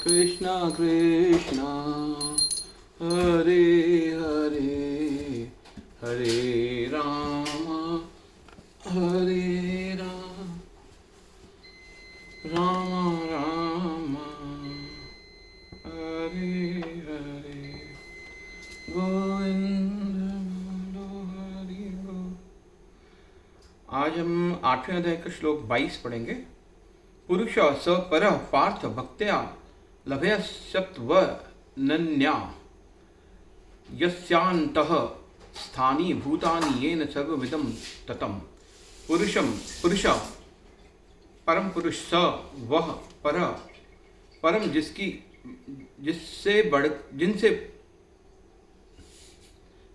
कृष्ण कृष्ण हरे हरे हरे राम राम राम हरे हरे गोविंद हरि गोविंद। आज हम 8वें अध्याय का श्लोक 22 पढ़ेंगे। पुरुष स पर पार्थ भक्त्या लभयसत्वनन्या यस्यान्तः स्थानी भूतानि येन सर्वविदं ततम्। पुरुष परम पुरुष, स वह पर परम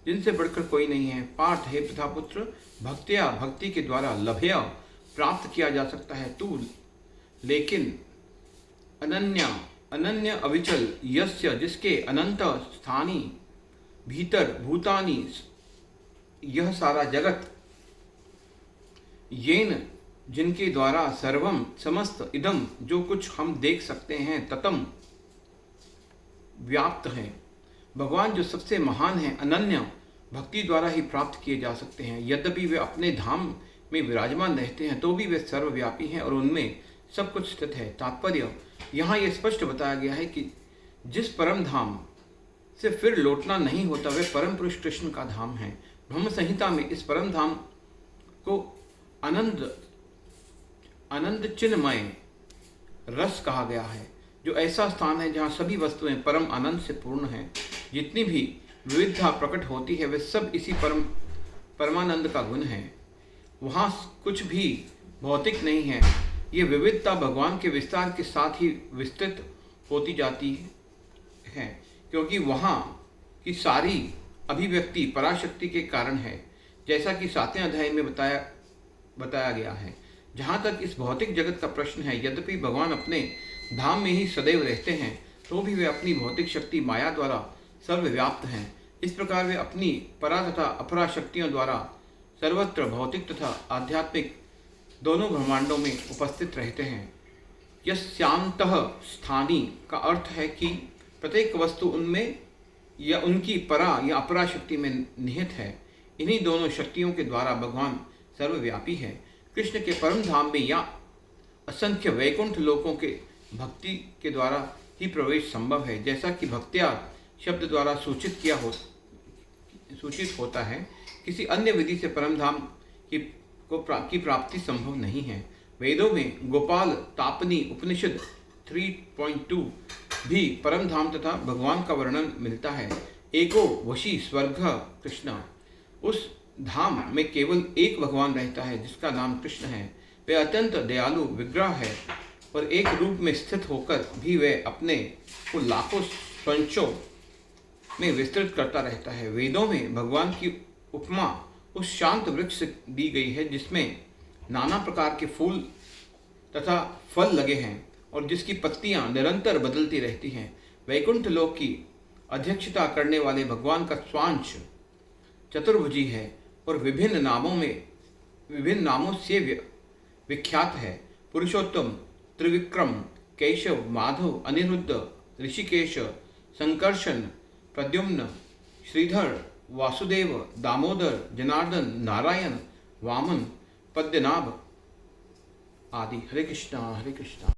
जिनसे बढ़कर कोई नहीं है। पार्थ हे पितापुत्र, भक्त्या भक्ति के द्वारा लभ्य प्राप्त किया जा सकता है तू, लेकिन अनन्य अविचल यस्य जिसके अनंत स्थानी भीतर भूतानि यह सारा जगत, येन जिनके द्वारा सर्वम समस्त इदम जो कुछ हम देख सकते हैं ततम व्याप्त है। भगवान जो सबसे महान है, अनन्य भक्ति द्वारा ही प्राप्त किए जा सकते हैं। यद्यपि वे अपने धाम में विराजमान रहते हैं तो भी वे सर्वव्यापी हैं और उनमें सब कुछ स्थित है। तात्पर्य यहाँ ये स्पष्ट बताया गया है कि जिस परम धाम से फिर लौटना नहीं होता वे परम पुरुष कृष्ण का धाम है। ब्रह्म संहिता में इस परम धाम को आनंद चिन्मय रस कहा गया है, जो ऐसा स्थान है जहाँ सभी वस्तुएं परम आनंद से पूर्ण हैं। जितनी भी विविधता प्रकट होती है वे सब इसी परमानंद का गुण है। वहाँ कुछ भी भौतिक नहीं है। ये विविधता भगवान के विस्तार के साथ ही विस्तृत होती जाती है, क्योंकि वहाँ की सारी अभिव्यक्ति पराशक्ति के कारण है, जैसा कि 7वें अध्याय में बताया गया है। जहाँ तक इस भौतिक जगत का प्रश्न है, यद्यपि भगवान अपने धाम में ही सदैव रहते हैं तो भी वे अपनी भौतिक शक्ति माया द्वारा सर्वव्याप्त हैं। इस प्रकार वे अपनी परा तथा अपरा शक्तियों द्वारा सर्वत्र भौतिक तथा आध्यात्मिक दोनों ब्रह्मांडों में उपस्थित रहते हैं। यस्यांतः स्थानी का अर्थ है कि प्रत्येक वस्तु उनमें या उनकी परा या अपरा शक्ति में निहित है। इन्हीं दोनों शक्तियों के द्वारा भगवान सर्वव्यापी है। कृष्ण के परम धाम में या असंख्य वैकुंठ लोकों के भक्ति के द्वारा ही प्रवेश संभव है। जैसा कि भक्त्या शब्द द्वारा सूचित होता है, किसी अन्य विधि से परम धाम की प्राप्ति संभव नहीं है। वेदों में गोपाल तापनी उपनिषद 3.2 भी परम धाम तथा भगवान का वर्णन मिलता है। एको वशी स्वर्ग कृष्ण, उस धाम में केवल एक भगवान रहता है जिसका नाम कृष्ण है। वे अत्यंत दयालु विग्रह है और एक रूप में स्थित होकर भी वे अपने को लाखों स्वंशों में विस्तृत करता रहता है। वेदों में भगवान की उपमा उस शांत वृक्ष से दी गई है जिसमें नाना प्रकार के फूल तथा फल लगे हैं और जिसकी पत्तियां निरंतर बदलती रहती हैं। वैकुंठ लोक की अध्यक्षता करने वाले भगवान का स्वांश चतुर्भुजी है और विभिन्न नामों से विख्यात है। पुरुषोत्तम, त्रिविक्रम, केशव, माधव, अनिरुद्ध, ऋषिकेश, संकर्षण, प्रद्युम्न, श्रीधर, वासुदेव, दामोदर, जनार्दन, नारायण, वामन, पद्मनाभ आदि। हरे कृष्णा हरे कृष्णा।